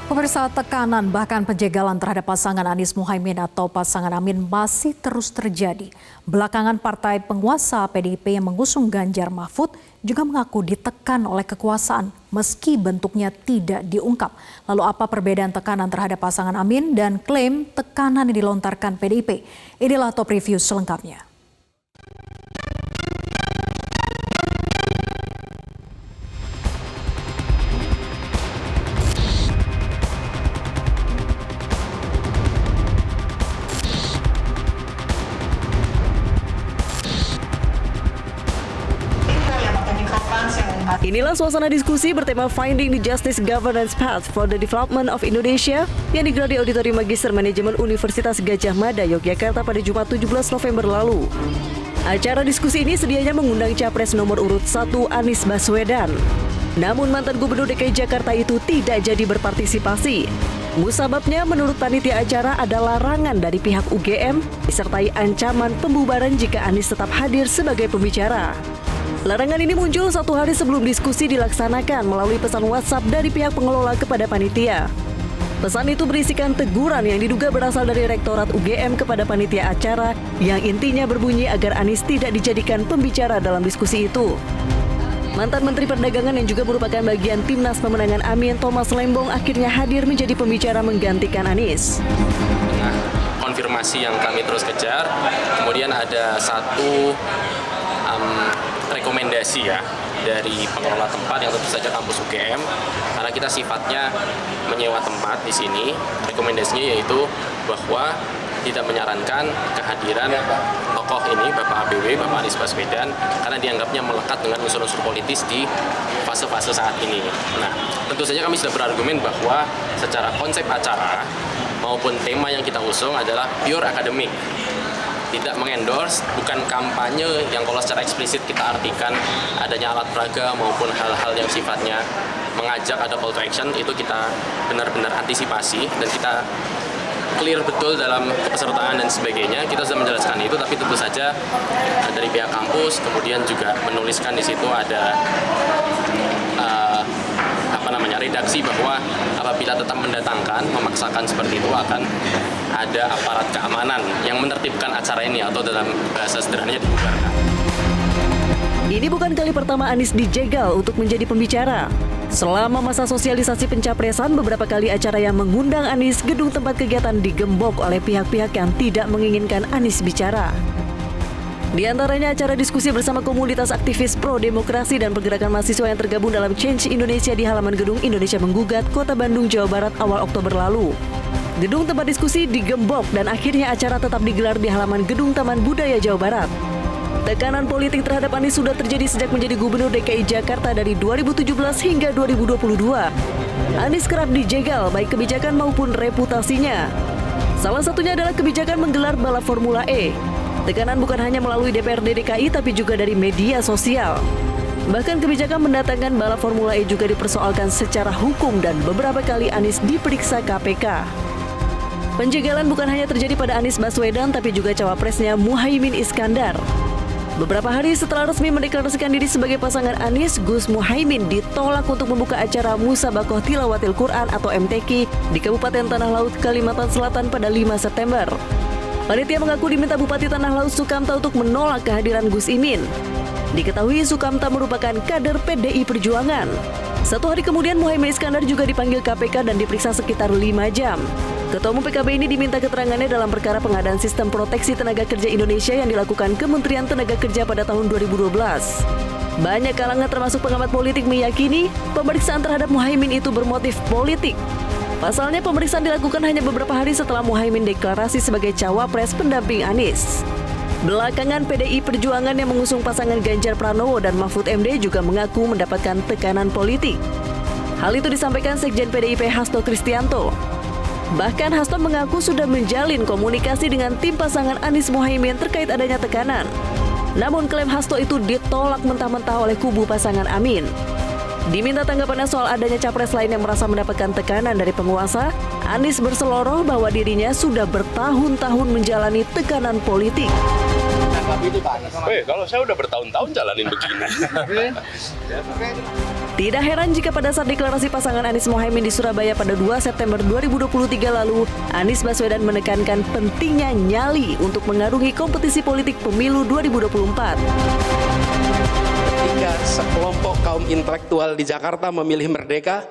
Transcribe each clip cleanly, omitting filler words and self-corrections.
Pemirsa, tekanan bahkan penjegalan terhadap pasangan Anies Muhaimin atau pasangan Amin masih terus terjadi. Belakangan partai penguasa PDIP yang mengusung Ganjar Mahfud juga mengaku ditekan oleh kekuasaan meski bentuknya tidak diungkap. Lalu apa perbedaan tekanan terhadap pasangan Amin dan klaim tekanan yang dilontarkan PDIP? Inilah top review selengkapnya. Inilah suasana diskusi bertema Finding the Justice Governance Path for the Development of Indonesia yang digelar di Auditorium Magister Manajemen Universitas Gadjah Mada, Yogyakarta pada Jumat 17 November lalu. Acara diskusi ini sedianya mengundang Capres nomor urut 1 Anies Baswedan. Namun mantan Gubernur DKI Jakarta itu tidak jadi berpartisipasi. Musababnya menurut panitia acara ada larangan dari pihak UGM disertai ancaman pembubaran jika Anies tetap hadir sebagai pembicara. Larangan ini muncul satu hari sebelum diskusi dilaksanakan melalui pesan WhatsApp dari pihak pengelola kepada panitia. Pesan itu berisikan teguran yang diduga berasal dari Rektorat UGM kepada panitia acara yang intinya berbunyi agar Anies tidak dijadikan pembicara dalam diskusi itu. Mantan Menteri Perdagangan yang juga merupakan bagian timnas pemenangan Amin, Thomas Lembong, akhirnya hadir menjadi pembicara menggantikan Anies. Konfirmasi yang kami terus kejar, kemudian ada satu rekomendasi ya dari pengelola tempat yang tentu saja kampus UGM, karena kita sifatnya menyewa tempat di sini. Rekomendasinya yaitu bahwa tidak menyarankan kehadiran tokoh ini, Bapak ABW, Bapak Anies Baswedan, karena dianggapnya melekat dengan unsur-unsur politis di fase-fase saat ini. Nah, tentu saja kami sudah berargumen bahwa secara konsep acara maupun tema yang kita usung adalah pure akademik. Tidak mengendorse, bukan kampanye yang kalau secara eksplisit kita artikan adanya alat peraga maupun hal-hal yang sifatnya mengajak ada call to action, itu kita benar-benar antisipasi dan kita clear betul dalam kepesertaan dan sebagainya. Kita sudah menjelaskan itu, tapi tentu saja dari pihak kampus kemudian juga menuliskan di situ ada redaksi bahwa apabila tetap mendatangkan, memaksakan seperti itu akan ada aparat keamanan yang menertibkan acara ini atau dalam bahasa sederhananya dibubarkan. Ini bukan kali pertama Anies dijegal untuk menjadi pembicara. Selama masa sosialisasi pencapresan, beberapa kali acara yang mengundang Anies, gedung tempat kegiatan digembok oleh pihak-pihak yang tidak menginginkan Anies bicara. Di antaranya acara diskusi bersama komunitas aktivis pro-demokrasi dan pergerakan mahasiswa yang tergabung dalam Change Indonesia di halaman gedung Indonesia Menggugat, Kota Bandung, Jawa Barat awal Oktober lalu. Gedung tempat diskusi digembok dan akhirnya acara tetap digelar di halaman gedung Taman Budaya Jawa Barat. Tekanan politik terhadap Anies sudah terjadi sejak menjadi Gubernur DKI Jakarta dari 2017 hingga 2022. Anies kerap dijegal baik kebijakan maupun reputasinya. Salah satunya adalah kebijakan menggelar balap Formula E. Tekanan bukan hanya melalui DPRD DKI tapi juga dari media sosial. Bahkan kebijakan mendatangkan balap Formula E juga dipersoalkan secara hukum dan beberapa kali Anies diperiksa KPK. Penjegalan bukan hanya terjadi pada Anies Baswedan tapi juga cawapresnya Muhaimin Iskandar. Beberapa hari setelah resmi mendeklarasikan diri sebagai pasangan Anies, Gus Muhaimin ditolak untuk membuka acara Musabakoh Tilawatil Quran atau MTQ di Kabupaten Tanah Laut, Kalimantan Selatan pada 5 September. Panitia mengaku diminta Bupati Tanah Laut Sukamta untuk menolak kehadiran Gus Imin. Diketahui Sukamta merupakan kader PDI Perjuangan. Satu hari kemudian Muhaimin Iskandar juga dipanggil KPK dan diperiksa sekitar 5 jam. Ketua Umum PKB ini diminta keterangannya dalam perkara pengadaan sistem proteksi tenaga kerja Indonesia yang dilakukan Kementerian Tenaga Kerja pada tahun 2012. Banyak kalangan termasuk pengamat politik meyakini pemeriksaan terhadap Muhaimin itu bermotif politik. Pasalnya pemeriksaan dilakukan hanya beberapa hari setelah Muhaimin deklarasi sebagai cawapres pendamping Anies. Belakangan PDI Perjuangan yang mengusung pasangan Ganjar Pranowo dan Mahfud MD juga mengaku mendapatkan tekanan politik. Hal itu disampaikan Sekjen PDIP Hasto Kristianto. Bahkan Hasto mengaku sudah menjalin komunikasi dengan tim pasangan Anies Muhaimin terkait adanya tekanan. Namun klaim Hasto itu ditolak mentah-mentah oleh kubu pasangan Amin. Diminta tanggapannya soal adanya capres lain yang merasa mendapatkan tekanan dari penguasa, Anies berseloroh bahwa dirinya sudah bertahun-tahun menjalani tekanan politik. Kalau saya udah bertahun-tahun jalanin begini. Tidak heran jika pada saat deklarasi pasangan Anies Mohaimin di Surabaya pada 2 September 2023 lalu, Anies Baswedan menekankan pentingnya nyali untuk mengarungi kompetisi politik pemilu 2024. Ketika sekelompok kaum intelektual di Jakarta memilih merdeka,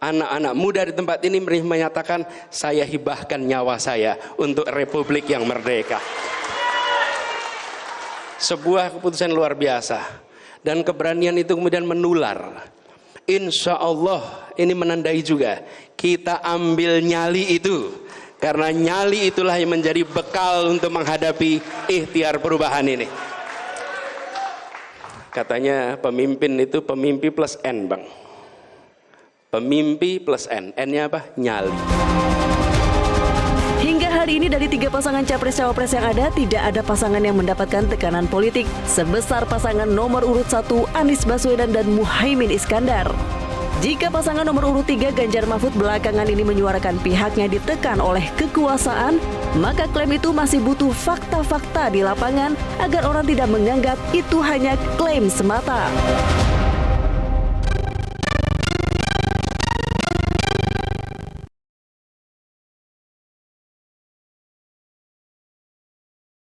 anak-anak muda di tempat ini menyatakan, saya hibahkan nyawa saya untuk republik yang merdeka. Sebuah keputusan luar biasa. Dan keberanian itu kemudian menular. Insya Allah ini menandai juga kita ambil nyali itu. Karena nyali itulah yang menjadi bekal untuk menghadapi ikhtiar perubahan ini. Katanya pemimpin itu pemimpi plus N, Bang. Pemimpi plus N. N-nya apa? Nyali. Hingga hari ini dari 3 pasangan capres-cawapres yang ada, tidak ada pasangan yang mendapatkan tekanan politik sebesar pasangan nomor urut 1 Anies Baswedan dan Muhaimin Iskandar. Jika pasangan nomor urut 3 Ganjar Mahfud belakangan ini menyuarakan pihaknya ditekan oleh kekuasaan, maka klaim itu masih butuh fakta-fakta di lapangan agar orang tidak menganggap itu hanya klaim semata.